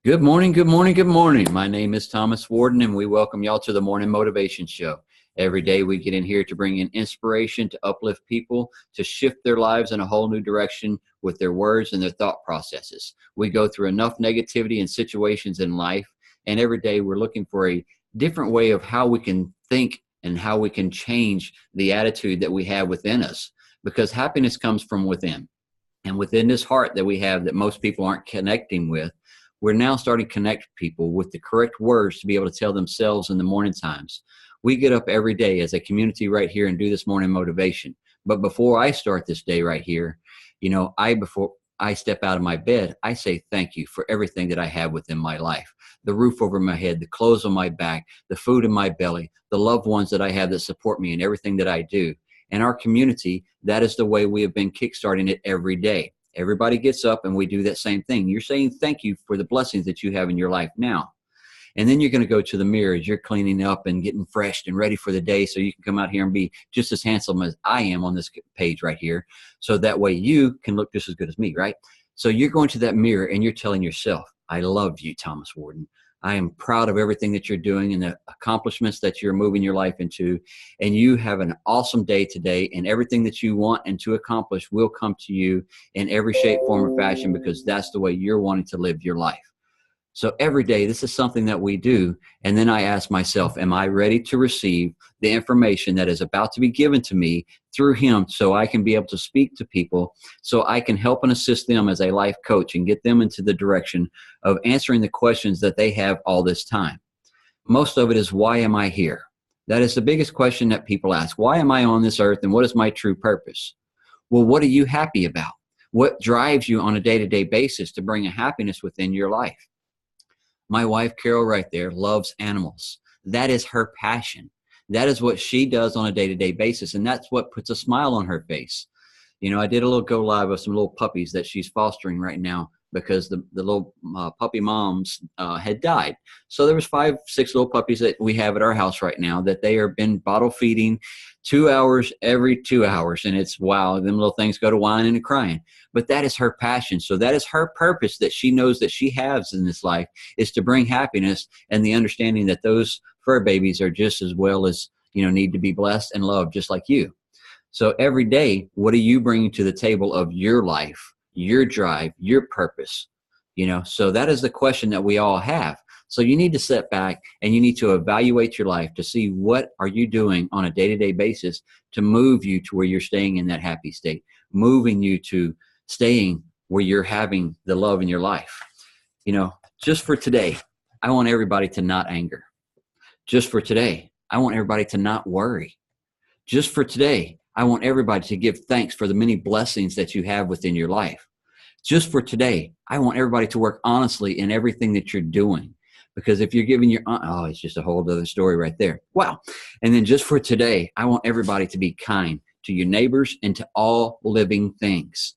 Good morning, good morning, good morning. My name is Thomas Warden, and we welcome y'all to the Morning Motivation Show. Every day we get in here to bring in inspiration, to uplift people, to shift their lives in a whole new direction with their words and their thought processes. We go through enough negativity and situations in life, and every day we're looking for a different way of how we can think and how we can change the attitude that we have within us, because happiness comes from within. And within this heart that we have that most people aren't connecting with, we're now starting to connect people with the correct words to be able to tell themselves in the morning times. We get up every day as a community right here and do this morning motivation. But before I start this day right here, before I step out of my bed, I say thank you for everything that I have within my life. The roof over my head, the clothes on my back, the food in my belly, the loved ones that I have that support me in everything that I do. And our community, that is the way we have been kickstarting it every day. Everybody gets up and we do that same thing. You're saying thank you for the blessings that you have in your life now. And then you're going to go to the mirror as you're cleaning up and getting fresh and ready for the day so you can come out here and be just as handsome as I am on this page right here. So that way you can look just as good as me, right? So you're going to that mirror and you're telling yourself, I love you, Thomas Warden. I am proud of everything that you're doing and the accomplishments that you're moving your life into. And you have an awesome day today, and everything that you want and to accomplish will come to you in every shape, form, or fashion, because that's the way you're wanting to live your life. So every day, this is something that we do. And then I ask myself, am I ready to receive the information that is about to be given to me through him, so I can be able to speak to people, so I can help and assist them as a life coach and get them into the direction of answering the questions that they have all this time. Most of it is, why am I here? That is the biggest question that people ask. Why am I on this earth, and what is my true purpose? Well, what are you happy about? What drives you on a day-to-day basis to bring a happiness within your life? My wife, Carol, right there, loves animals. That is her passion. That is what she does on a day-to-day basis, and that's what puts a smile on her face. I did a little go live of some little puppies that she's fostering right now, because the little puppy moms had died. So there was 5, 6 little puppies that we have at our house right now that they are been bottle feeding 2 hours every 2 hours. And it's, wow, them little things go to whining and crying. But that is her passion. So that is her purpose that she knows that she has in this life, is to bring happiness and the understanding that those fur babies are just as well as, need to be blessed and loved just like you. So every day, what are you bringing to the table of your life, your drive, your purpose? So that is the question that we all have. So you need to sit back and you need to evaluate your life to see what are you doing on a day-to-day basis to move you to where you're staying in that happy state, moving you to staying where you're having the love in your life. Just for today, I want everybody to not anger. Just for today, I want everybody to not worry. Just for today, I want everybody to give thanks for the many blessings that you have within your life. Just for today, I want everybody to work honestly in everything that you're doing. Because if you're giving it's just a whole other story right there. Wow. And then just for today, I want everybody to be kind to your neighbors and to all living things.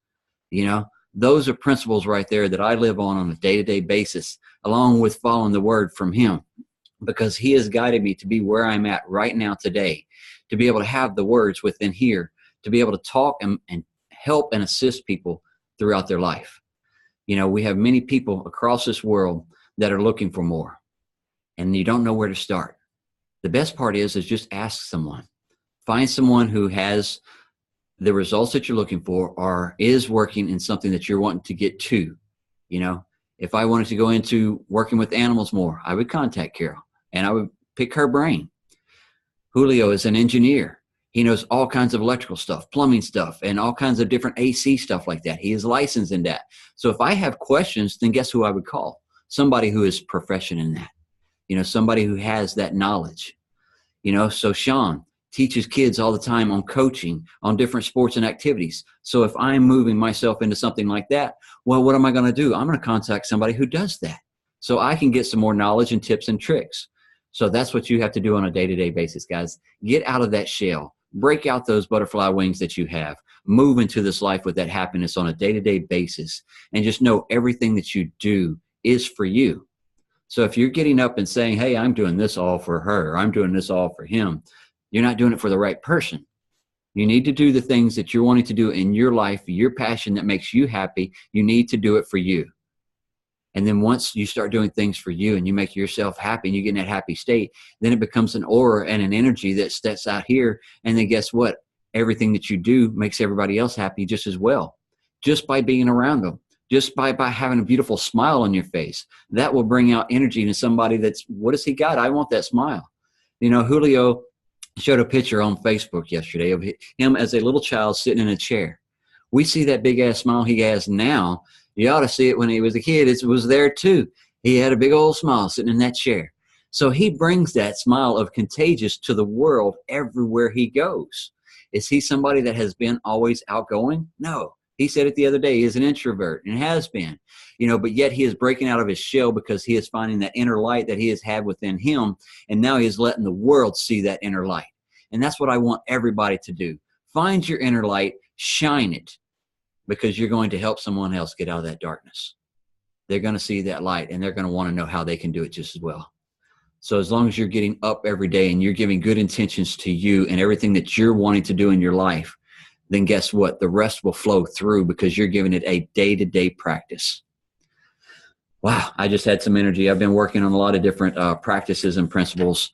Those are principles right there that I live on a day-to-day basis, along with following the word from him, because he has guided me to be where I'm at right now today, to be able to have the words within here, to be able to talk and help and assist people throughout their life. We have many people across this world that are looking for more, and you don't know where to start. The best part is just ask someone. Find someone who has the results that you're looking for, or is working in something that you're wanting to get to. If I wanted to go into working with animals more, I would contact Carol and I would pick her brain. Julio is an engineer. He knows all kinds of electrical stuff, plumbing stuff, and all kinds of different AC stuff like that. He is licensed in that. So if I have questions, then guess who I would call? Somebody who is proficient in that. Somebody who has that knowledge. So Sean teaches kids all the time on coaching, on different sports and activities. So if I'm moving myself into something like that, well, what am I going to do? I'm going to contact somebody who does that, so I can get some more knowledge and tips and tricks. So that's what you have to do on a day-to-day basis, guys. Get out of that shell. Break out those butterfly wings that you have. Move into this life with that happiness on a day-to-day basis. And just know everything that you do is for you. So if you're getting up and saying, hey, I'm doing this all for her, or I'm doing this all for him, you're not doing it for the right person. You need to do the things that you're wanting to do in your life, your passion that makes you happy. You need to do it for you. And then once you start doing things for you and you make yourself happy and you get in that happy state, then it becomes an aura and an energy that steps out here. And then guess what? Everything that you do makes everybody else happy just as well, just by being around them, just by having a beautiful smile on your face. That will bring out energy into somebody that's, what does he got? I want that smile. You know, Julio showed a picture on Facebook yesterday of him as a little child sitting in a chair. We see that big ass smile he has now. You ought to see it when he was a kid. It was there too. He had a big old smile sitting in that chair. So he brings that smile of contagious to the world everywhere he goes. Is he somebody that has been always outgoing? No. He said it the other day. He is an introvert and has been, you know, but yet he is breaking out of his shell because he is finding that inner light that he has had within him. And now he is letting the world see that inner light. And that's what I want everybody to do. Find your inner light, shine it, because you're going to help someone else get out of that darkness. They're going to see that light and they're going to want to know how they can do it just as well. So as long as you're getting up every day and you're giving good intentions to you and everything that you're wanting to do in your life, then guess what? The rest will flow through because you're giving it a day-to-day practice. Wow, I just had some energy. I've been working on a lot of different practices and principles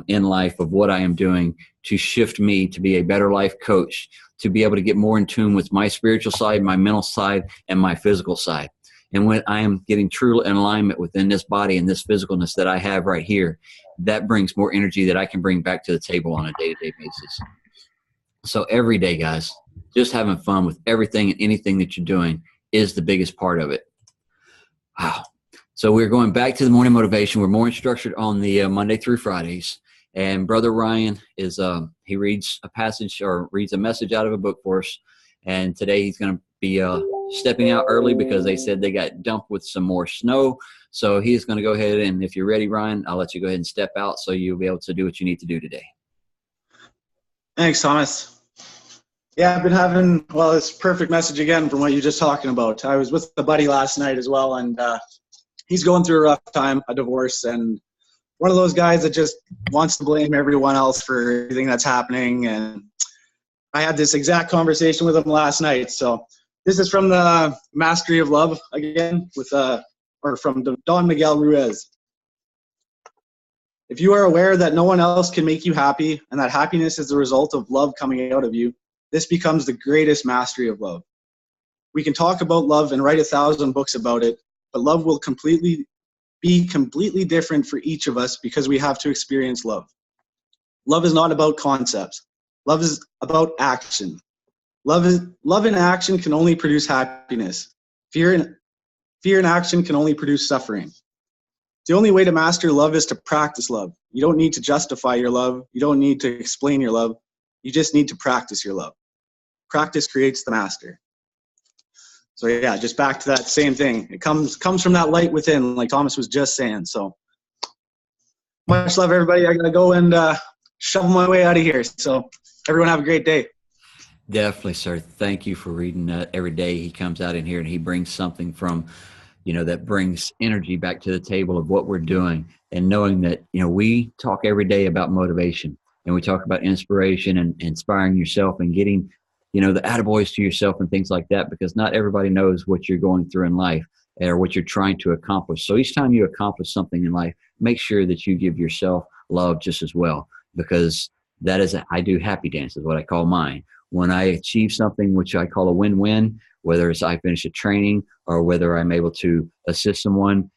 in life of what I am doing to shift me to be a better life coach, to be able to get more in tune with my spiritual side, my mental side, and my physical side. And when I am getting true in alignment within this body and this physicalness that I have right here, that brings more energy that I can bring back to the table on a day-to-day basis. So every day, guys, just having fun with everything and anything that you're doing is the biggest part of it. Wow. So we're going back to the morning motivation. We're more structured on the Monday through Fridays. And Brother Ryan is, he reads a passage or reads a message out of a book for us. And today he's going to be stepping out early because they said they got dumped with some more snow. So he's going to go ahead and if you're ready, Ryan, I'll let you go ahead and step out so you'll be able to do what you need to do today. Thanks, Thomas. Yeah, I've been having, well, it's perfect message again from what you're just talking about. I was with a buddy last night as well, and he's going through a rough time, a divorce, and one of those guys that just wants to blame everyone else for everything that's happening. And I had this exact conversation with him last night. So this is from the Mastery of Love again, with or from Don Miguel Ruiz. If you are aware that no one else can make you happy and that happiness is the result of love coming out of you, this becomes the greatest mastery of love. We can talk about love and write 1,000 books about it, but love will be completely different for each of us because we have to experience love. Love is not about concepts. Love is about action. Love in action can only produce happiness. Fear in action can only produce suffering. The only way to master love is to practice love. You don't need to justify your love. You don't need to explain your love. You just need to practice your love. Practice creates the master. So yeah, just back to that same thing. It comes from that light within, like Thomas was just saying. So much love, everybody. I gotta go and shovel my way out of here. So everyone have a great day. Definitely, sir. Thank you for reading that. Every day he comes out in here and he brings something from, you know, that brings energy back to the table of what we're doing, and knowing that, you know, we talk every day about motivation and we talk about inspiration and inspiring yourself and getting, you know, the attaboys to yourself and things like that, because not everybody knows what you're going through in life or what you're trying to accomplish. So each time you accomplish something in life, make sure that you give yourself love just as well, because that is, I do happy dance is what I call mine. When I achieve something, which I call a win-win, whether it's I finish a training or whether I'm able to assist someone,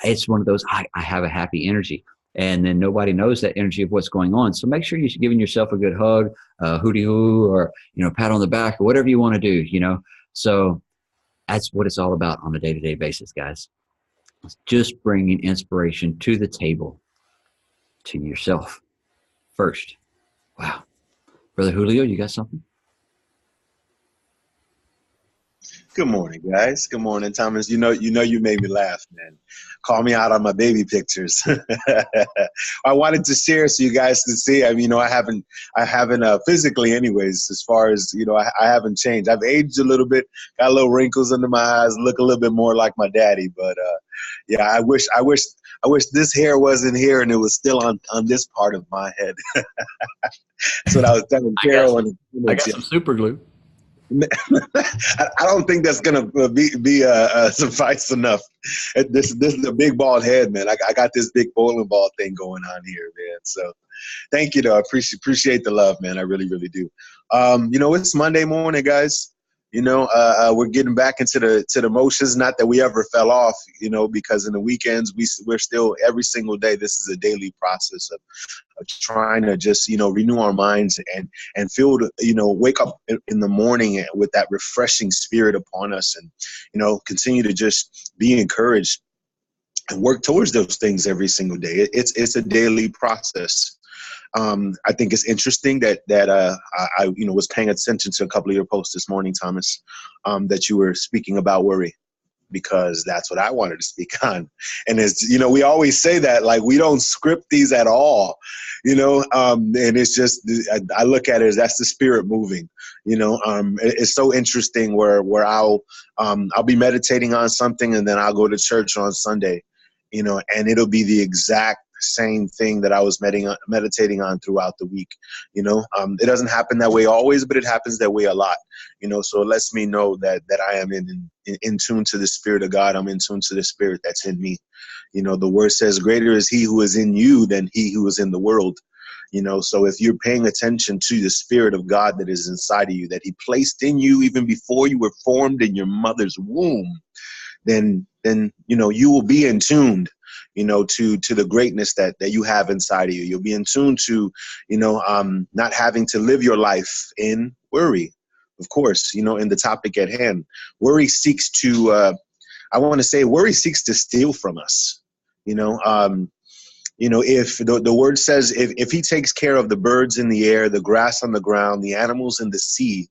it's one of those, I have a happy energy. And then nobody knows that energy of what's going on. So make sure you're giving yourself a good hug, hooty hoo, or, you know, pat on the back, or whatever you want to do, you know. So that's what it's all about on a day-to-day basis, guys. It's just bringing inspiration to the table, to yourself first. Wow. Brother Julio, you got something? Good morning, guys. Good morning, Thomas. You know, you made me laugh, man. Call me out on my baby pictures. I wanted to share so you guys can see. I mean, you know, I haven't physically, anyways. As far as, you know, I haven't changed. I've aged a little bit, got little wrinkles under my eyes, look a little bit more like my daddy. But yeah, I wish this hair wasn't here and it was still on this part of my head. That's what I was telling Carol. I got some super glue. I don't think that's gonna be suffice enough. This is a big bald head, man. I got this big bowling ball thing going on here, man. So thank you, though. I appreciate the love, man. I really, really do. It's Monday morning, guys. We're getting back into the motions. Not that we ever fell off, because in the weekends we're still every single day. This is a daily process of trying to just renew our minds and feel wake up in the morning with that refreshing spirit upon us, and continue to just be encouraged and work towards those things every single day. It's a daily process. I think it's interesting that I was paying attention to a couple of your posts this morning, Thomas, that you were speaking about worry, because that's what I wanted to speak on. And it's, we always say that, like, we don't script these at all, and it's just, I look at it as that's the spirit moving, it's so interesting where I'll be meditating on something, and then I'll go to church on Sunday, and it'll be the exact same thing that I was meditating on throughout the week. It doesn't happen that way always, but it happens that way a lot. So it lets me know that I am in tune to the Spirit of God. I'm in tune to the Spirit that's in me. The word says, greater is he who is in you than he who is in the world. So if you're paying attention to the Spirit of God that is inside of you, that he placed in you even before you were formed in your mother's womb, then you will be in tuned to the greatness that you have inside of you. You'll be in tune to, not having to live your life in worry. Of course, in the topic at hand, worry seeks to, worry seeks to steal from us. If the word says, if he takes care of the birds in the air, the grass on the ground, the animals in the sea,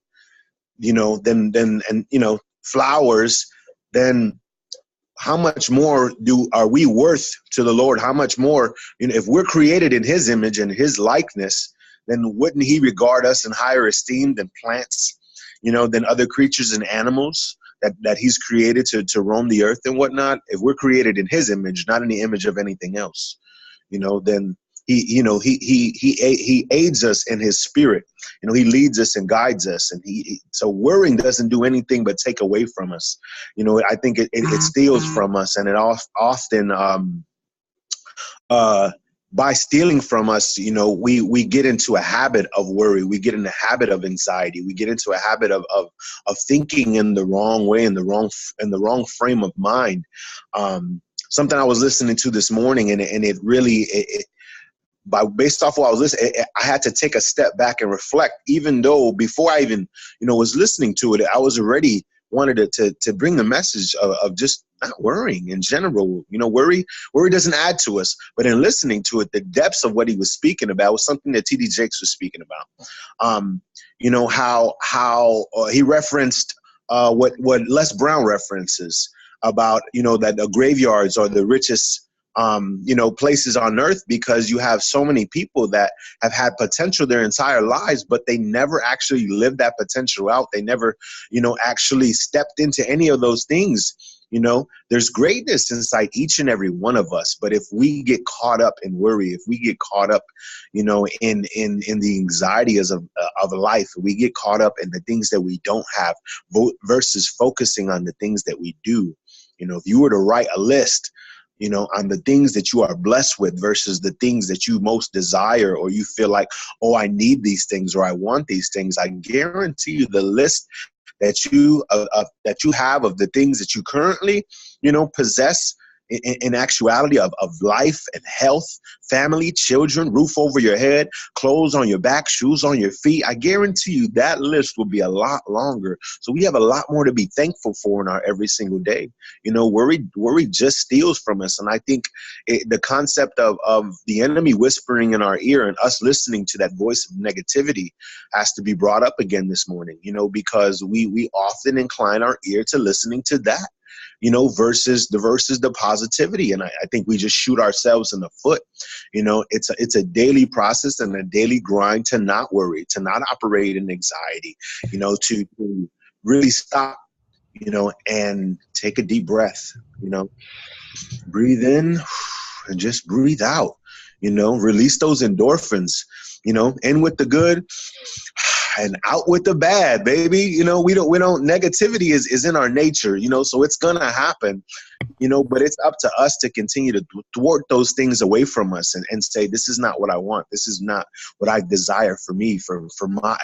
then flowers, then how much more are we worth to the Lord? How much more, if we're created in his image and his likeness, then wouldn't he regard us in higher esteem than plants, than other creatures and animals that he's created to roam the earth and whatnot? If we're created in his image, not in the image of anything else, then he aids us in his spirit. He leads us and guides us, and so worrying doesn't do anything but take away from us. I think it steals from us, and it often by stealing from us, we get into a habit of worry. We get in a habit of anxiety. We get into a habit of thinking in the wrong way, in the wrong frame of mind. Something I was listening to this morning, and it really based off what I was listening, I had to take a step back and reflect, even though before I even, was listening to it, I was already wanted to bring the message of just not worrying in general. Worry doesn't add to us, but in listening to it, the depths of what he was speaking about was something that T.D. Jakes was speaking about. How he referenced what Les Brown references about, that the graveyards are the richest places on earth, because you have so many people that have had potential their entire lives, but they never actually lived that potential out. They never, actually stepped into any of those things. There's greatness inside each and every one of us, but if we get caught up in worry, if we get caught up, in the anxieties of life, we get caught up in the things that we don't have versus focusing on the things that we do. If you were to write a list, on the things that you are blessed with versus the things that you most desire, or you feel like, oh, I need these things, or I want these things, I guarantee you the list that you have of the things that you currently, possess in actuality of life and health, family, children, roof over your head, clothes on your back, shoes on your feet, I guarantee you that list will be a lot longer. So we have a lot more to be thankful for in our every single day. Worry just steals from us. And I think the concept of the enemy whispering in our ear and us listening to that voice of negativity has to be brought up again this morning, because we often incline our ear to listening to that, versus the positivity. And I think we just shoot ourselves in the foot. It's a daily process and a daily grind to not worry, to not operate in anxiety, to really stop, and take a deep breath, breathe in and just breathe out, release those endorphins, in with the good, and out with the bad, baby. You know, we don't, negativity is in our nature, you know, so it's going to happen, you know, but it's up to us to continue to thwart those things away from us and say, this is not what I want. This is not what I desire for me,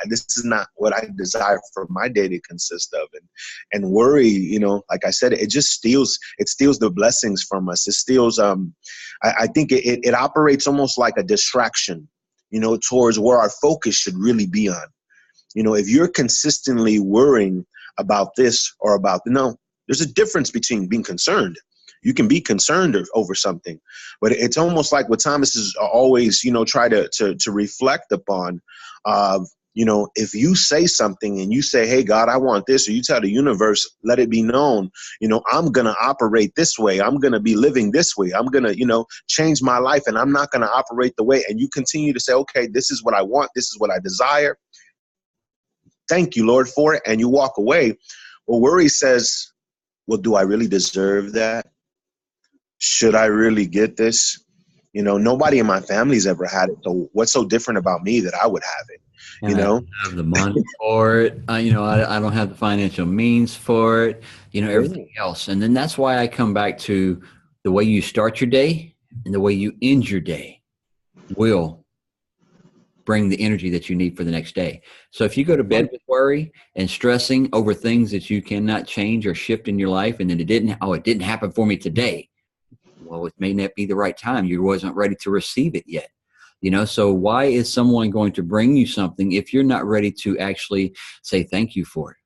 this is not what I desire for my day to consist of. And worry, you know, like I said, it steals the blessings from us. It steals, I think it operates almost like a distraction, you know, towards where our focus should really be on. You know, if you're consistently worrying about this or about, there's a difference between being concerned. You can be concerned over something, but it's almost like what Thomas is always, you know, try to reflect upon. You know, if you say something and you say, hey, God, I want this, or you tell the universe, let it be known, you know, I'm going to operate this way. I'm going to be living this way. I'm going to, you know, change my life, and I'm not going to operate the way. And you continue to say, okay, this is what I want. This is what I desire. Thank you, Lord, for it. And you walk away. Well, worry says, well, do I really deserve that? Should I really get this? You know, nobody in my family's ever had it. So what's so different about me that I would have it? And you know, I don't have the money for it. You know, I don't have the financial means for it, you know, everything else. And then that's why I come back to the way you start your day and the way you end your day will bring the energy that you need for the next day. So if you go to bed with worry and stressing over things that you cannot change or shift in your life, and then it didn't happen for me today. Well, it may not be the right time. You wasn't ready to receive it yet. You know, so why is someone going to bring you something if you're not ready to actually say thank you for it?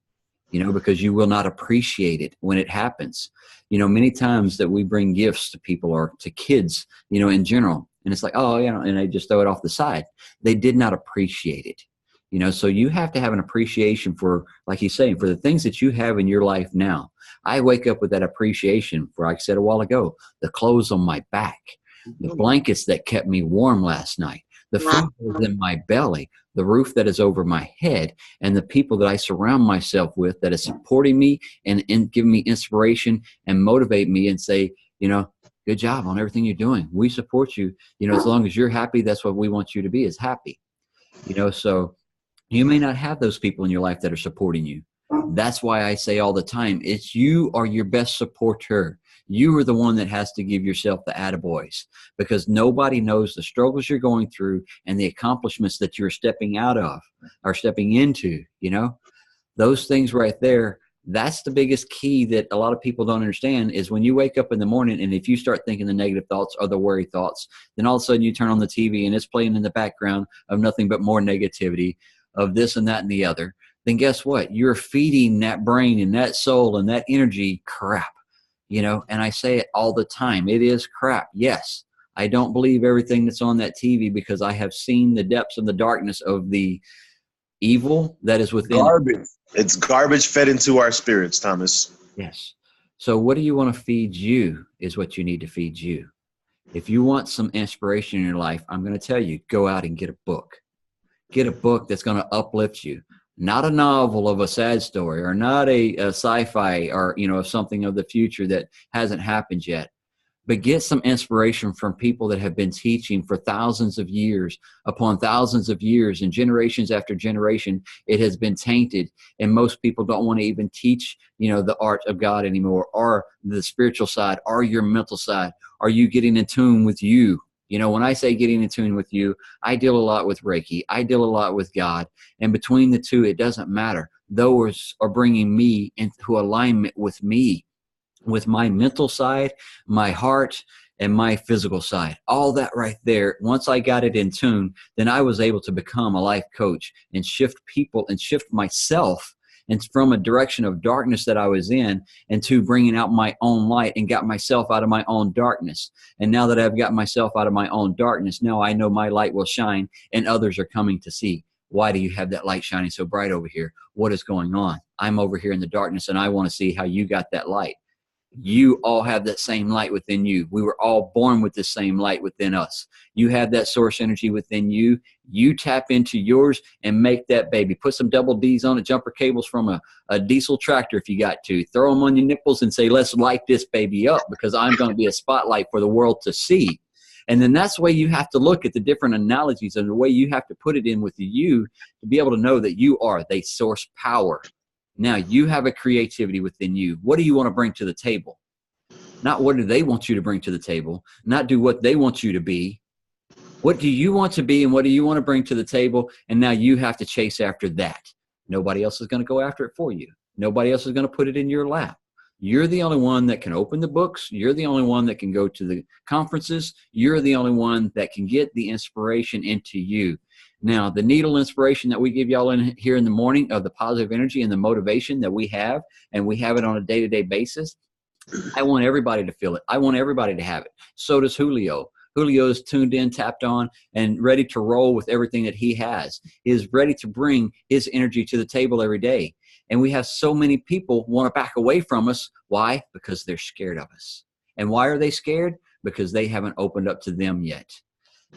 You know, because you will not appreciate it when it happens. You know, many times that we bring gifts to people or to kids, you know, in general, and it's like, oh, you know, and they just throw it off the side. They did not appreciate it. You know, so you have to have an appreciation for, like he's saying, for the things that you have in your life now. I wake up with that appreciation for, like I said a while ago, the clothes on my back, the blankets that kept me warm last night, the food that is in my belly, the roof that is over my head, and the people that I surround myself with that is supporting me and giving me inspiration and motivate me and say, you know, good job on everything you're doing. We support you. You know, as long as you're happy, that's what we want you to be, is happy. You know, so you may not have those people in your life that are supporting you. That's why I say all the time, it's you are your best supporter. You are the one that has to give yourself the attaboys, because nobody knows the struggles you're going through and the accomplishments that you're stepping out of or stepping into, you know, those things right there. That's the biggest key that a lot of people don't understand, is when you wake up in the morning and if you start thinking the negative thoughts or the worry thoughts, then all of a sudden you turn on the TV and it's playing in the background of nothing but more negativity of this and that and the other. Then guess what? You're feeding that brain and that soul and that energy crap, you know, and I say it all the time. It is crap. Yes. I don't believe everything that's on that TV, because I have seen the depths of the darkness of the evil that is within. Garbage. It's garbage fed into our spirits, Thomas. Yes. So what do you want to feed you is what you need to feed you. If you want some inspiration in your life, I'm going to tell you, go out and get a book. Get a book that's going to uplift you. Not a novel of a sad story, or not a sci-fi, or, you know, something of the future that hasn't happened yet. But get some inspiration from people that have been teaching for thousands of years upon thousands of years, and generations after generation, it has been tainted. And most people don't want to even teach, you know, the art of God anymore, or the spiritual side, or your mental side. Are you getting in tune with you? You know, when I say getting in tune with you, I deal a lot with Reiki. I deal a lot with God. And between the two, it doesn't matter. Those are bringing me into alignment with me, with my mental side, my heart, and my physical side. All that right there. Once I got it in tune, then I was able to become a life coach and shift people and shift myself, and from a direction of darkness that I was in, into bringing out my own light, and got myself out of my own darkness. And now that I've got myself out of my own darkness, now I know my light will shine and others are coming to see. Why do you have that light shining so bright over here? What is going on? I'm over here in the darkness, and I want to see how you got that light. You all have that same light within you. We were all born with the same light within us. You have that source energy within you. You tap into yours and make that baby. Put some double D's on it, jumper cables from a diesel tractor if you got to. Throw them on your nipples and say, let's light this baby up, because I'm going to be a spotlight for the world to see. And then that's the way you have to look at the different analogies and the way you have to put it in with you to be able to know that you are the source power. Now you have a creativity within you. What do you want to bring to the table? Not what do they want you to bring to the table, not do what they want you to be. What do you want to be and what do you want to bring to the table? And now you have to chase after that. Nobody else is going to go after it for you. Nobody else is going to put it in your lap. You're the only one that can open the books. You're the only one that can go to the conferences. You're the only one that can get the inspiration into you. Now, the needle inspiration that we give y'all in here in the morning of the positive energy and the motivation that we have, and we have it on a day-to-day basis, I want everybody to feel it. I want everybody to have it. So does Julio. Julio is tuned in, tapped on, and ready to roll with everything that he has. He is ready to bring his energy to the table every day. And we have so many people want to back away from us. Why? Because they're scared of us. And why are they scared? Because they haven't opened up to them yet.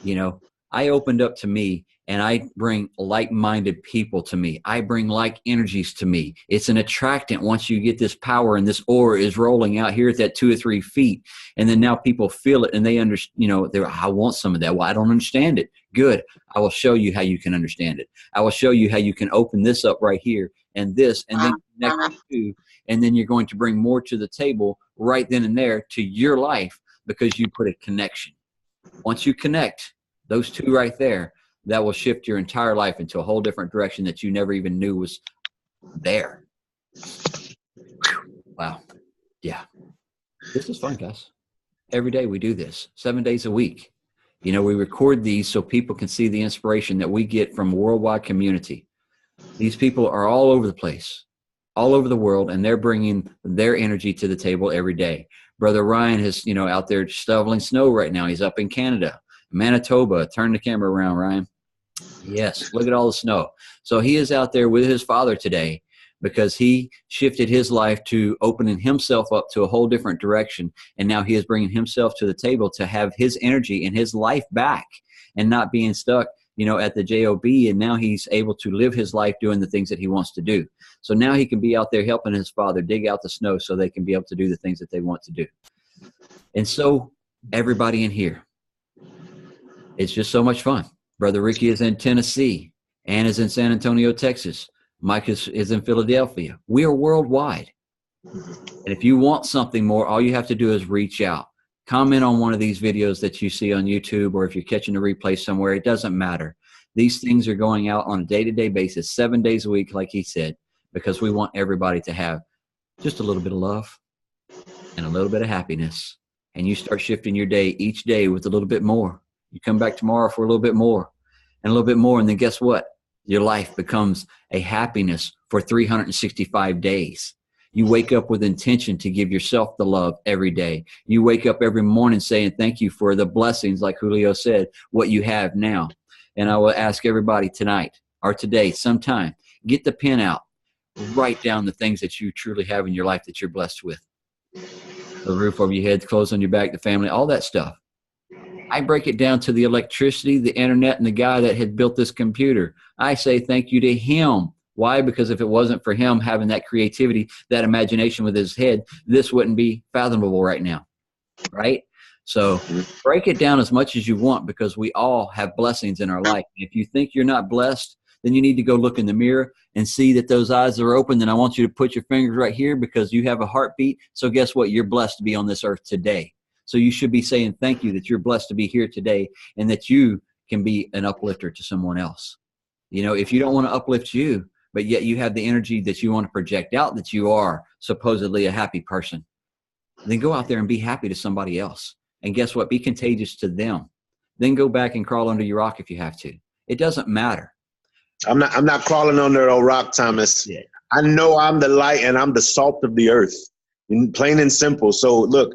You know, I opened up to me, and I bring like-minded people to me. I bring like energies to me. It's an attractant once you get this power and this aura is rolling out here at that 2 or 3 feet. And then now people feel it and they understand, you know, I want some of that. Well, I don't understand it. Good. I will show you how you can understand it. I will show you how you can open this up right here and this, and then connect the two. And then you're going to bring more to the table right then and there to your life because you put a connection. Once you connect those two right there, that will shift your entire life into a whole different direction that you never even knew was there. Wow. Yeah. This is fun, guys. Every day we do this, 7 days a week. You know, we record these so people can see the inspiration that we get from a worldwide community. These people are all over the place, all over the world, and they're bringing their energy to the table every day. Brother Ryan is, you know, out there shoveling snow right now. He's up in Canada, Manitoba. Turn the camera around, Ryan. Yes, look at all the snow. So he is out there with his father today because he shifted his life to opening himself up to a whole different direction. And now he is bringing himself to the table to have his energy and his life back and not being stuck, you know, at the job. And now he's able to live his life doing the things that he wants to do. So now he can be out there helping his father dig out the snow so they can be able to do the things that they want to do. And so everybody in here, it's just so much fun. Brother Ricky is in Tennessee. Ann is in San Antonio, Texas. Mike is in Philadelphia. We are worldwide. And if you want something more, all you have to do is reach out. Comment on one of these videos that you see on YouTube, or if you're catching a replay somewhere, it doesn't matter. These things are going out on a day-to-day basis, 7 days a week, like he said, because we want everybody to have just a little bit of love and a little bit of happiness. And you start shifting your day each day with a little bit more. You come back tomorrow for a little bit more and a little bit more. And then guess what? Your life becomes a happiness for 365 days. You wake up with intention to give yourself the love every day. You wake up every morning saying thank you for the blessings, like Julio said, what you have now. And I will ask everybody tonight or today, sometime, get the pen out. Write down the things that you truly have in your life that you're blessed with. The roof over your head, clothes on your back, the family, all that stuff. I break it down to the electricity, the internet, and the guy that had built this computer. I say thank you to him. Why? Because if it wasn't for him having that creativity, that imagination with his head, this wouldn't be fathomable right now, right? So break it down as much as you want because we all have blessings in our life. If you think you're not blessed, then you need to go look in the mirror and see that those eyes are open. Then I want you to put your fingers right here because you have a heartbeat. So guess what? You're blessed to be on this earth today. So you should be saying thank you that you're blessed to be here today and that you can be an uplifter to someone else. You know, if you don't want to uplift you, but yet you have the energy that you want to project out that you are supposedly a happy person, then go out there and be happy to somebody else. And guess what? Be contagious to them. Then go back and crawl under your rock if you have to. It doesn't matter. I'm not crawling under no rock, Thomas. Yeah. I know I'm the light and I'm the salt of the earth, plain and simple. So look,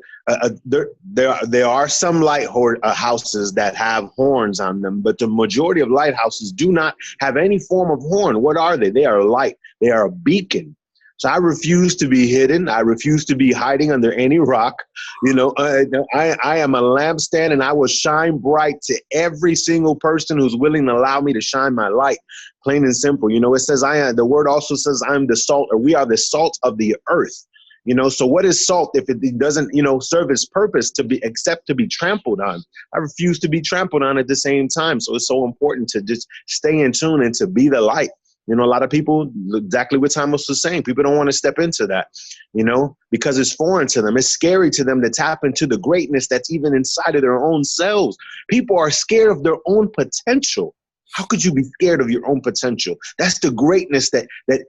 there are some lighthouses that have horns on them, but the majority of lighthouses do not have any form of horn. What are they? They are a light. They are a beacon. So I refuse to be hidden. I refuse to be hiding under any rock. You know, I am a lampstand, and I will shine bright to every single person who's willing to allow me to shine my light. Plain and simple. You know, it says the word also says I'm the salt, or we are the salt of the earth. You know, so what is salt if it doesn't, you know, serve its purpose to be except to be trampled on? I refuse to be trampled on at the same time. So it's so important to just stay in tune and to be the light. You know, a lot of people, exactly what Thomas was saying, people don't want to step into that, you know, because it's foreign to them. It's scary to them to tap into the greatness that's even inside of their own selves. People are scared of their own potential. How could you be scared of your own potential? That's the greatness that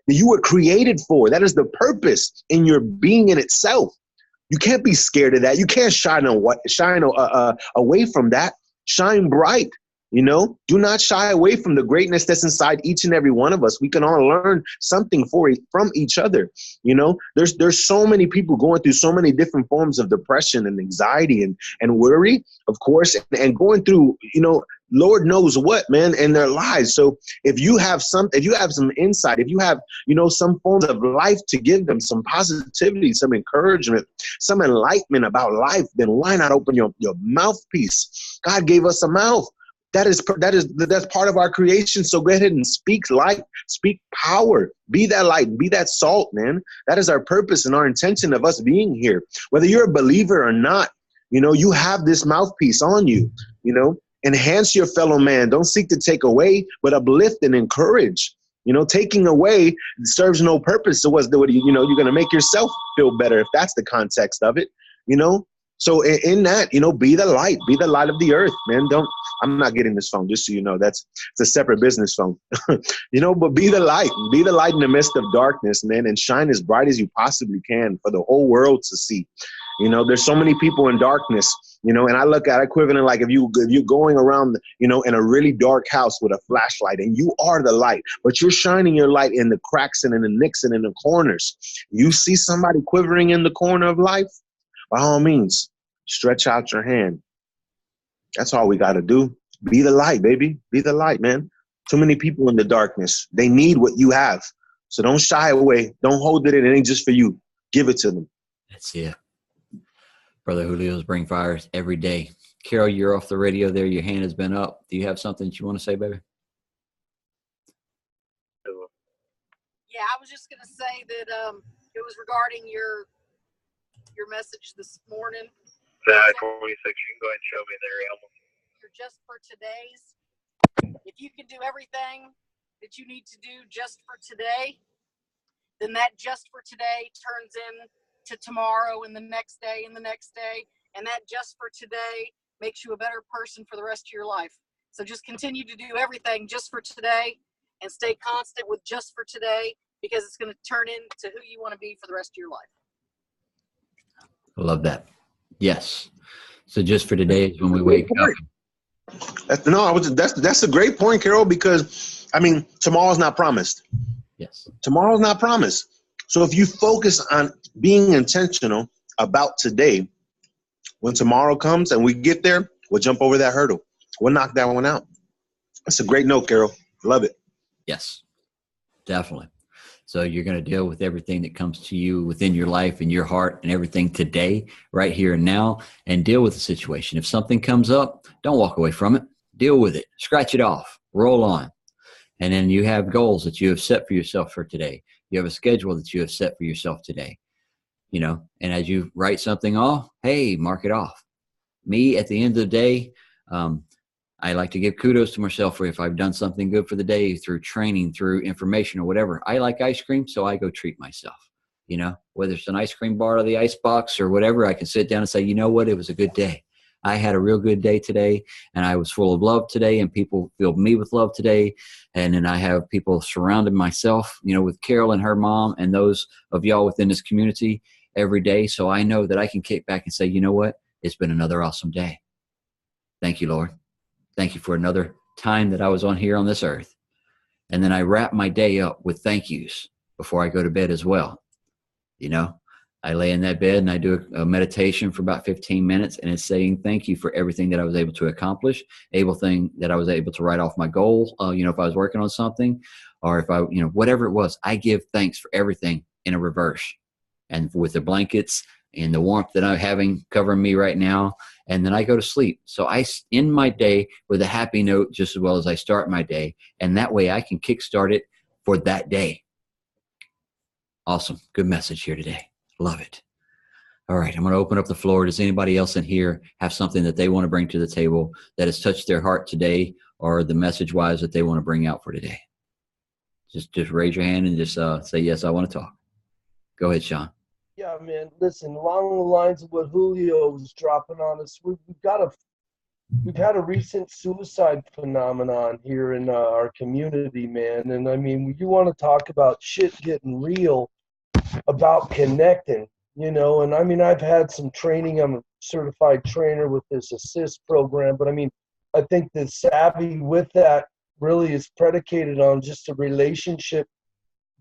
you were created for. That is the purpose in your being in itself. You can't be scared of that. You can't shine away from that. Shine bright. You know, do not shy away from the greatness that's inside each and every one of us. We can all learn something from each other. You know, there's so many people going through so many different forms of depression and anxiety and worry, of course, and going through, you know, Lord knows what, man, in their lives. So if you have some insight, if you have, you know, some forms of life to give them, some positivity, some encouragement, some enlightenment about life, then why not open your mouthpiece? God gave us a mouth. That's part of our creation. So go ahead and speak light, speak power, be that light, be that salt, man. That is our purpose and our intention of us being here. Whether you're a believer or not, you know, you have this mouthpiece on you, you know. Enhance your fellow man. Don't seek to take away, but uplift and encourage. You know, taking away serves no purpose. So you're going to make yourself feel better if that's the context of it, you know. So in that, you know, be the light of the earth, man. I'm not getting this phone, just so you know. It's a separate business phone, you know, but be the light in the midst of darkness, man, and shine as bright as you possibly can for the whole world to see. You know, there's so many people in darkness, you know, and I look at it equivalent like if you're going around, you know, in a really dark house with a flashlight and you are the light, but you're shining your light in the cracks and in the nicks and in the corners. You see somebody quivering in the corner of life, by all means, stretch out your hand. That's all we got to do. Be the light, baby. Be the light, man. Too many people in the darkness. They need what you have. So don't shy away. Don't hold it in. It ain't just for you. Give it to them. That's it. Brother Julio's bring fires every day. Carol, you're off the radio there. Your hand has been up. Do you have something that you want to say, baby? Yeah, I was just going to say that it was regarding your message this morning. 46, you can go ahead and show me there, Elmo. You're just for today's. If you can do everything that you need to do just for today, then that just for today turns into tomorrow and the next day and the next day. And that just for today makes you a better person for the rest of your life. So just continue to do everything just for today and stay constant with just for today, because it's going to turn into who you want to be for the rest of your life. I love that. Yes. So just for today is when we wake up. That's a great point, Carol, because, I mean, tomorrow's not promised. Yes. Tomorrow's not promised. So if you focus on being intentional about today, when tomorrow comes and we get there, we'll jump over that hurdle. We'll knock that one out. That's a great note, Carol. Love it. Yes, definitely. So you're going to deal with everything that comes to you within your life and your heart and everything today, right here and now, and deal with the situation. If something comes up, don't walk away from it. Deal with it. Scratch it off. Roll on. And then you have goals that you have set for yourself for today. You have a schedule that you have set for yourself today. You know, and as you write something off, hey, mark it off. Me, at the end of the day, I like to give kudos to myself for if I've done something good for the day through training, through information or whatever. I like ice cream, so I go treat myself. You know, whether it's an ice cream bar or the ice box or whatever, I can sit down and say, you know what, it was a good day. I had a real good day today, and I was full of love today, and people filled me with love today. And then I have people surrounding myself, you know, with Carol and her mom and those of y'all within this community every day. So I know that I can kick back and say, you know what, it's been another awesome day. Thank you, Lord. Thank you for another time that I was on here on this earth. And then I wrap my day up with thank yous before I go to bed as well. You know, I lay in that bed and I do a meditation for about 15 minutes, and it's saying thank you for everything that I was able to accomplish, that I was able to write off my goal. You know, if I was working on something, or if I, you know, whatever it was, I give thanks for everything in a reverse. And with the blankets and the warmth that I'm having covering me right now, and then I go to sleep. So I end my day with a happy note just as well as I start my day, and that way I can kickstart it for that day. Awesome. Good message here today. Love it. All right, I'm going to open up the floor. Does anybody else in here have something that they want to bring to the table that has touched their heart today, or the message-wise that they want to bring out for today? Just raise your hand and just say, yes, I want to talk. Go ahead, Sean. Yeah, man. Listen, along the lines of what Julio was dropping on us, we've had a recent suicide phenomenon here in our community, man. And I mean, you want to talk about shit getting real, about connecting, you know. And I mean, I've had some training. I'm a certified trainer with this assist program, but I mean, I think the savvy with that really is predicated on just a relationship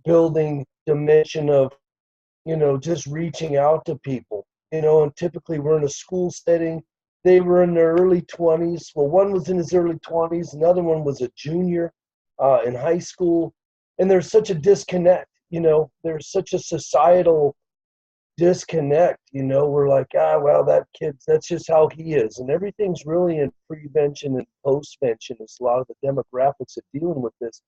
building dimension of, you know, just reaching out to people, you know. And typically we're in a school setting. They were in their early 20s. Well, one was in his early 20s. Another one was a junior in high school. And there's such a disconnect, you know. There's such a societal disconnect, you know. We're like, well, that kid's, that's just how he is. And everything's really in prevention and postvention. It's a lot of the demographics of dealing with this.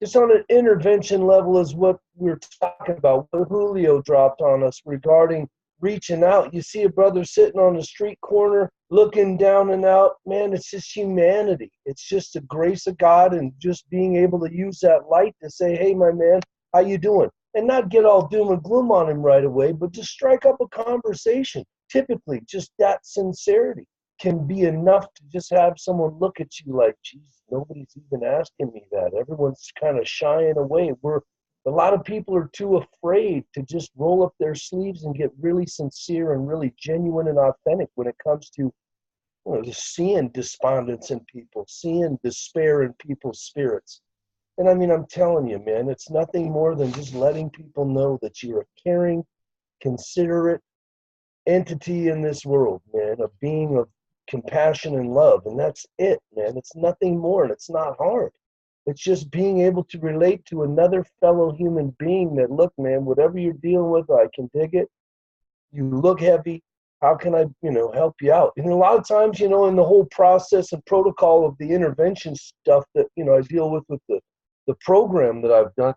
Just on an intervention level is what we're talking about, what Julio dropped on us regarding reaching out. You see a brother sitting on the street corner looking down and out. Man, it's just humanity. It's just the grace of God and just being able to use that light to say, hey, my man, how you doing? And not get all doom and gloom on him right away, but just strike up a conversation. Typically, just that sincerity can be enough to just have someone look at you like, geez, nobody's even asking me that. Everyone's kind of shying away. A lot of people are too afraid to just roll up their sleeves and get really sincere and really genuine and authentic when it comes to, you know, just seeing despondence in people, seeing despair in people's spirits. And I mean, I'm telling you, man, it's nothing more than just letting people know that you're a caring, considerate entity in this world, man, a being of compassion and love. And that's it, man. It's nothing more, and it's not hard. It's just being able to relate to another fellow human being that, look, man, whatever you're dealing with, I can dig it. You look heavy. How can I, you know, help you out? And a lot of times, you know, in the whole process and protocol of the intervention stuff that, you know, I deal with the program that I've done,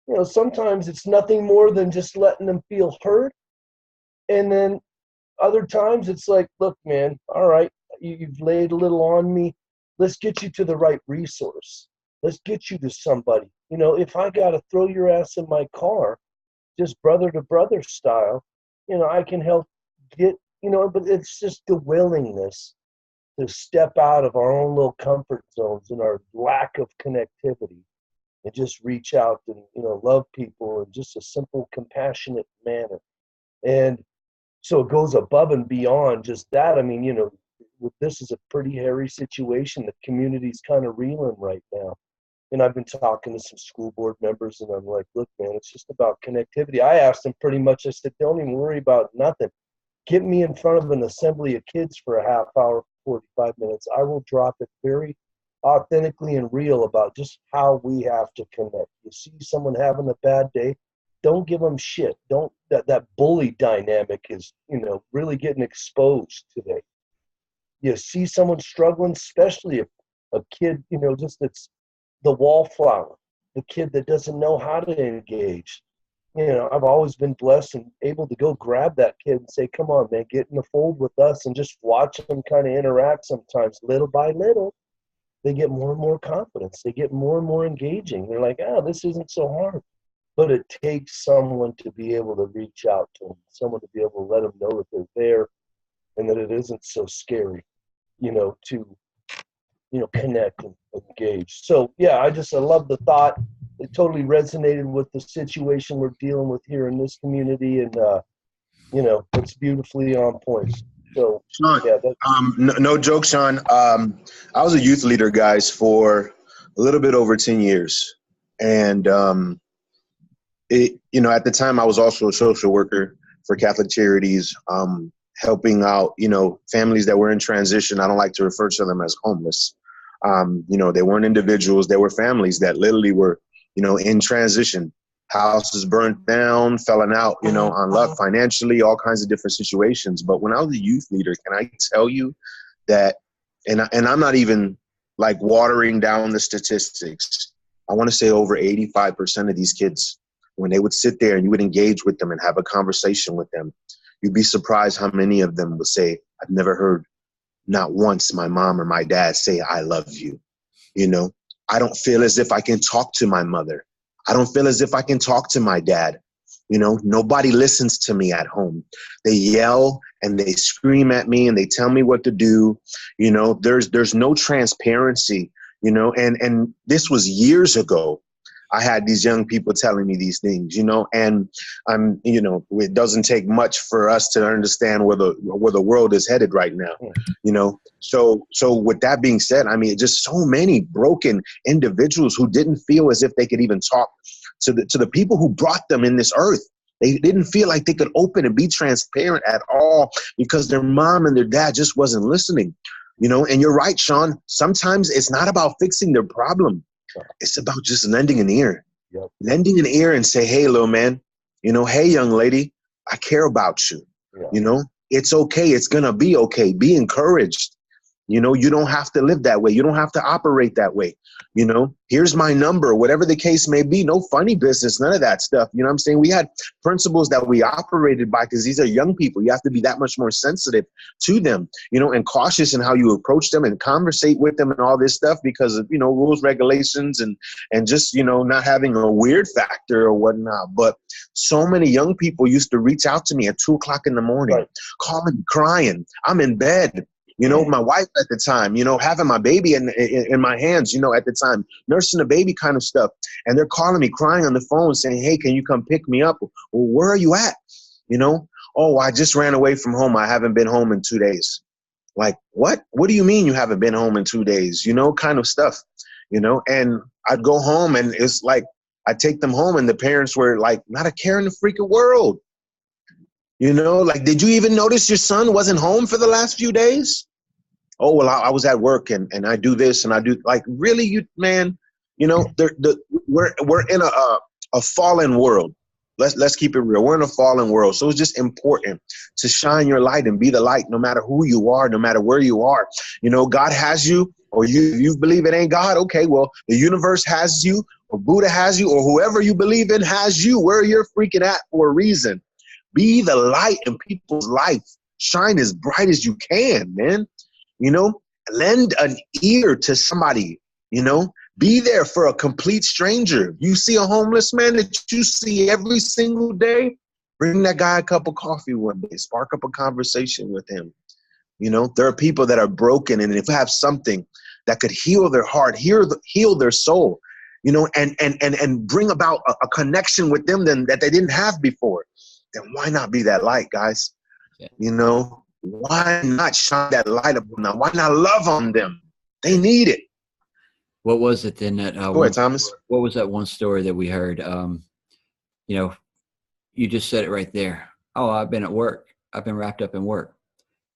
you know, sometimes it's nothing more than just letting them feel heard. And then other times it's like, look, man, all right, you've laid a little on me. Let's get you to the right resource. Let's get you to somebody. You know, if I got to throw your ass in my car, just brother to brother style, you know, I can help get, you know, but it's just the willingness to step out of our own little comfort zones and our lack of connectivity and just reach out and, you know, love people in just a simple, compassionate manner. And so it goes above and beyond just that. I mean, you know, this is a pretty hairy situation. The community's kind of reeling right now. And I've been talking to some school board members, and I'm like, look, man, it's just about connectivity. I asked them pretty much, I said, don't even worry about nothing. Get me in front of an assembly of kids for a half hour, 45 minutes. I will drop it very authentically and real about just how we have to connect. You see someone having a bad day, don't give them shit. That bully dynamic is, you know, really getting exposed today. You see someone struggling, especially a kid, you know, just that's the wallflower, the kid that doesn't know how to engage. You know, I've always been blessed and able to go grab that kid and say, come on, man, get in the fold with us, and just watch them kind of interact sometimes. Little by little, they get more and more confidence. They get more and more engaging. They're like, this isn't so hard. But it takes someone to be able to reach out to them, someone to be able to let them know that they're there and that it isn't so scary, you know, to, you know, connect and engage. So, yeah, I love the thought. It totally resonated with the situation we're dealing with here in this community. And, you know, it's beautifully on point. So, Sean, yeah. No joke, Sean. I was a youth leader, guys, for a little bit over 10 years. And, you know, at the time I was also a social worker for Catholic Charities, helping out, you know, families that were in transition. I don't like to refer to them as homeless. You know, they weren't individuals. They were families that literally were, you know, in transition. Houses burnt down, falling out, you know, on luck, financially, all kinds of different situations. But when I was a youth leader, can I tell you that, and I'm not even like watering down the statistics, I want to say over 85% of these kids when they would sit there and you would engage with them and have a conversation with them, you'd be surprised how many of them would say, I've never heard not once my mom or my dad say, I love you. You know, I don't feel as if I can talk to my mother. I don't feel as if I can talk to my dad. You know, nobody listens to me at home. They yell and they scream at me and they tell me what to do. You know, there's no transparency, you know, and this was years ago. I had these young people telling me these things, you know, and you know, it doesn't take much for us to understand where the world is headed right now, you know. So with that being said, I mean, just so many broken individuals who didn't feel as if they could even talk to the people who brought them in this earth. They didn't feel like they could open and be transparent at all because their mom and their dad just wasn't listening, you know. And you're right, Sean. Sometimes it's not about fixing their problem. It's about just lending an ear. Yep. Lending an ear and say, hey, little man, you know, hey, young lady, I care about you. Yeah. You know, it's okay. It's going to be okay. Be encouraged. You know, you don't have to live that way. You don't have to operate that way. You know, here's my number, whatever the case may be. No funny business, none of that stuff. You know what I'm saying? We had principles that we operated by because these are young people. You have to be that much more sensitive to them, you know, and cautious in how you approach them and conversate with them and all this stuff because of, you know, rules, regulations, and just, you know, not having a weird factor or whatnot. But so many young people used to reach out to me at 2 o'clock in the morning, right, calling me, crying. I'm in bed. You know, my wife at the time, you know, having my baby in my hands, you know, at the time, nursing the baby kind of stuff. And they're calling me, crying on the phone saying, hey, can you come pick me up? Well, where are you at? You know, oh, I just ran away from home. I haven't been home in 2 days. Like, what? What do you mean you haven't been home in 2 days? You know, kind of stuff, you know, and I'd go home and it's like I take them home and the parents were like, not a care in the freaking world. You know, like, did you even notice your son wasn't home for the last few days? Oh, well, I was at work and I do this and I do, like, really, you, man, you know, we're in a fallen world. Let's keep it real. We're in a fallen world. So it's just important to shine your light and be the light no matter who you are, no matter where you are. You know, God has you, or you believe it ain't God. Okay, well, the universe has you, or Buddha has you, or whoever you believe in has you. Where you're freaking at for a reason. Be the light in people's life. Shine as bright as you can, man. You know, lend an ear to somebody, you know, be there for a complete stranger. You see a homeless man that you see every single day, bring that guy a cup of coffee one day, spark up a conversation with him. You know, there are people that are broken, and if you have something that could heal their heart, heal their soul, you know, and bring about a connection with them that they didn't have before, then why not be that light, guys? Yeah. You know, why not shine that light upon them? Why not love on them? They need it. What was it then that Go ahead, Thomas. what was that one story that we heard? You know, you just said it right there. Oh, I've been at work. I've been wrapped up in work.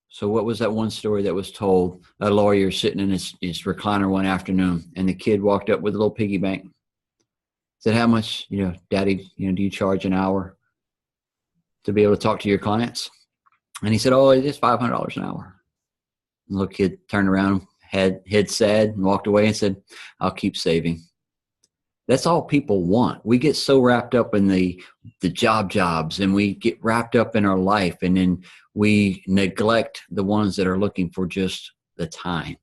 So what was that one story that was told? A lawyer sitting in his recliner one afternoon, and the kid walked up with a little piggy bank. Said, how much, you know, Daddy, you know, do you charge an hour to be able to talk to your clients? And he said, oh, it's $500 an hour. And the little kid turned around, head sad, and walked away and said, I'll keep saving. That's all people want. We get so wrapped up in the jobs, and we get wrapped up in our life, and then we neglect the ones that are looking for just the time,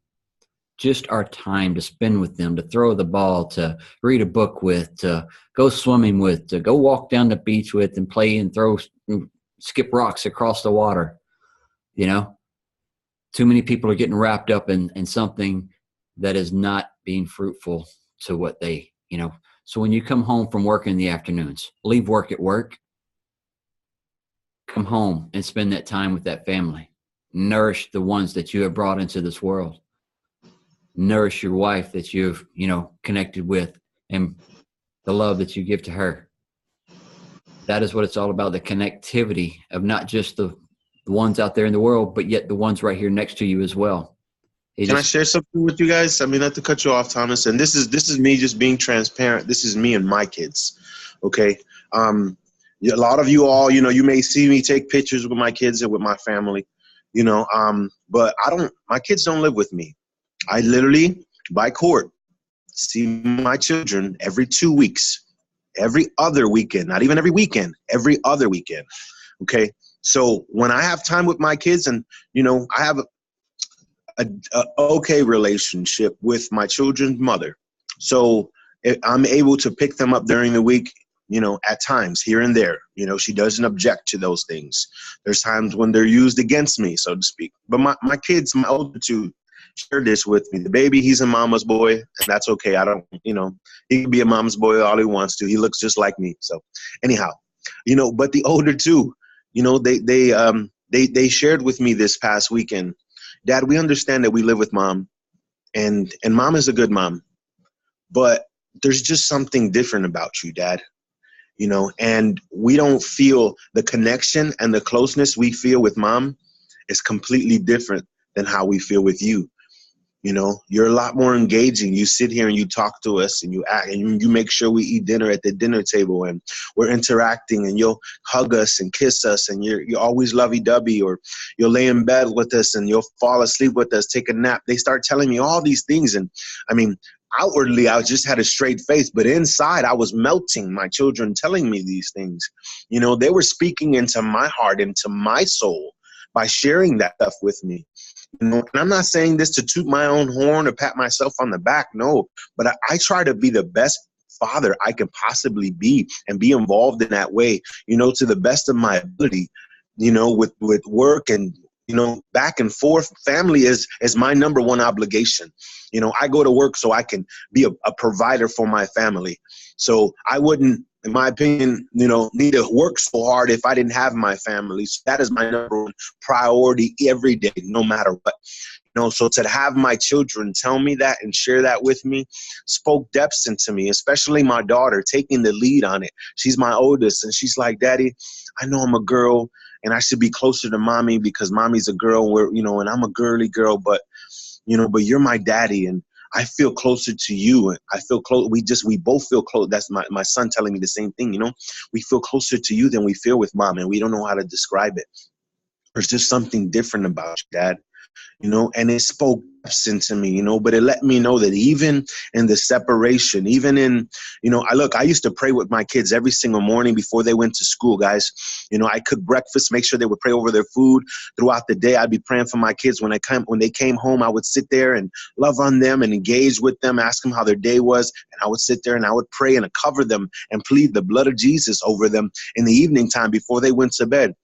just our time to spend with them, to throw the ball, to read a book with, to go swimming with, to go walk down the beach with and play and skip rocks across the water. You know, too many people are getting wrapped up in something that is not being fruitful to what they, you know. So when you come home from work in the afternoons, leave work at work, come home and spend that time with that family. Nourish the ones that you have brought into this world. Nourish your wife that you've, you know, connected with, and the love that you give to her. That is what it's all about, the connectivity of not just the ones out there in the world, but yet the ones right here next to you as well. Can I share something with you guys? I mean, not to cut you off, Thomas. And this is me just being transparent. This is me and my kids. Okay. A lot of you all, you know, you may see me take pictures with my kids and with my family, you know, but my kids don't live with me. I literally, by court, see my children every 2 weeks. every other weekend, not even every weekend, every other weekend. Okay. So when I have time with my kids, and, I have a okay relationship with my children's mother. So I'm able to pick them up during the week, at times here and there. She doesn't object to those things. There's times when they're used against me, so to speak. But my kids, my older two, share this with me. The baby, he's a mama's boy, and that's okay. I don't, he can be a mama's boy all he wants to. He looks just like me. So anyhow, but the older two, they shared with me this past weekend, Dad, we understand that we live with mom, and mom is a good mom, but there's just something different about you, Dad. And we don't feel the connection and the closeness we feel with mom is completely different than how we feel with you. You're a lot more engaging. You sit here and you talk to us and you act and you make sure we eat dinner at the dinner table and we're interacting, and you'll hug us and kiss us, and you're always lovey-dovey, or you'll lay in bed with us and you'll fall asleep with us, take a nap. They start telling me all these things. And I mean, outwardly, I just had a straight face, but inside I was melting. My children telling me these things, they were speaking into my heart, into my soul by sharing that stuff with me. And I'm not saying this to toot my own horn or pat myself on the back, no, but I try to be the best father I can possibly be and be involved in that way, to the best of my ability, with work and, back and forth. Family is my number one obligation. I go to work so I can be a provider for my family. So I wouldn't, in my opinion, need to work so hard if I didn't have my family. So that is my number one priority every day, no matter what. So to have my children tell me that and share that with me spoke depths into me, especially my daughter taking the lead on it. She's my oldest, and she's like, Daddy, I know I'm a girl and I should be closer to mommy because mommy's a girl, and I'm a girly girl, but you're my daddy, and I feel closer to you. And I feel close. We both feel close. That's my son telling me the same thing. We feel closer to you than we feel with mom, and we don't know how to describe it. There's just something different about you, Dad. And it spoke into me, but it let me know that even in the separation, even in, I used to pray with my kids every single morning before they went to school, guys. I cooked breakfast, make sure they would pray over their food throughout the day. I'd be praying for my kids. When they came home, I would sit there and love on them and engage with them, ask them how their day was. And I would sit there and I would pray and cover them and plead the blood of Jesus over them in the evening time before they went to bed.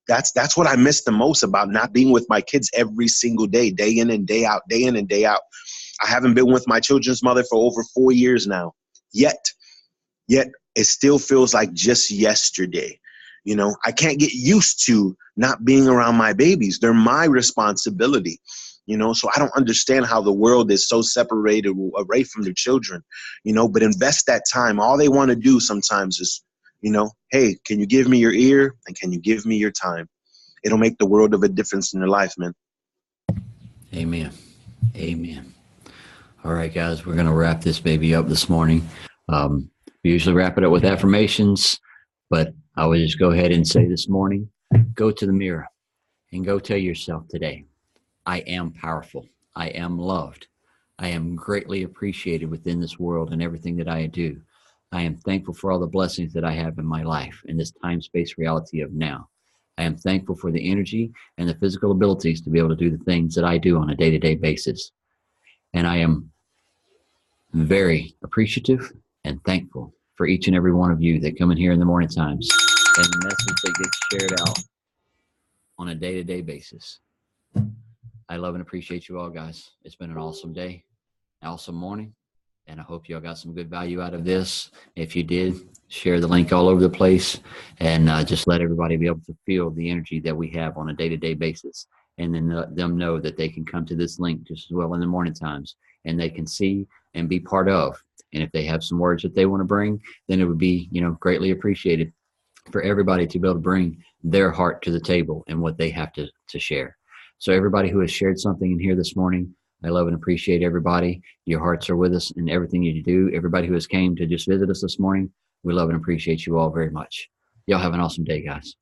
That's what I miss the most about not being with my kids every single day, day in and day out, day in and day out. I haven't been with my children's mother for over 4 years now. Yet it still feels like just yesterday. I can't get used to not being around my babies. They're my responsibility. So I don't understand how the world is so separated away from their children, but invest that time. All they want to do sometimes is, hey, can you give me your ear and can you give me your time? It'll make the world of a difference in their life, man. Amen. Amen. All right, guys, we're going to wrap this baby up this morning. We usually wrap it up with affirmations, but I would just go ahead and say this morning, go to the mirror and go tell yourself today, I am powerful. I am loved. I am greatly appreciated within this world and everything that I do. I am thankful for all the blessings that I have in my life in this time-space reality of now. I am thankful for the energy and the physical abilities to be able to do the things that I do on a day-to-day basis. And I am very appreciative and thankful for each and every one of you that come in here in the morning times and the message that gets shared out on a day-to-day basis. I love and appreciate you all, guys. It's been an awesome day, awesome morning. And I hope y'all got some good value out of this. If you did, share the link all over the place and just let everybody be able to feel the energy that we have on a day-to-day basis. And then let them know that they can come to this link just as well in the morning times and they can see and be part of. And if they have some words that they want to bring, then it would be, greatly appreciated for everybody to be able to bring their heart to the table and what they have to share. So everybody who has shared something in here this morning, I love and appreciate everybody. Your hearts are with us in everything you do. Everybody who has came to just visit us this morning, we love and appreciate you all very much. Y'all have an awesome day, guys.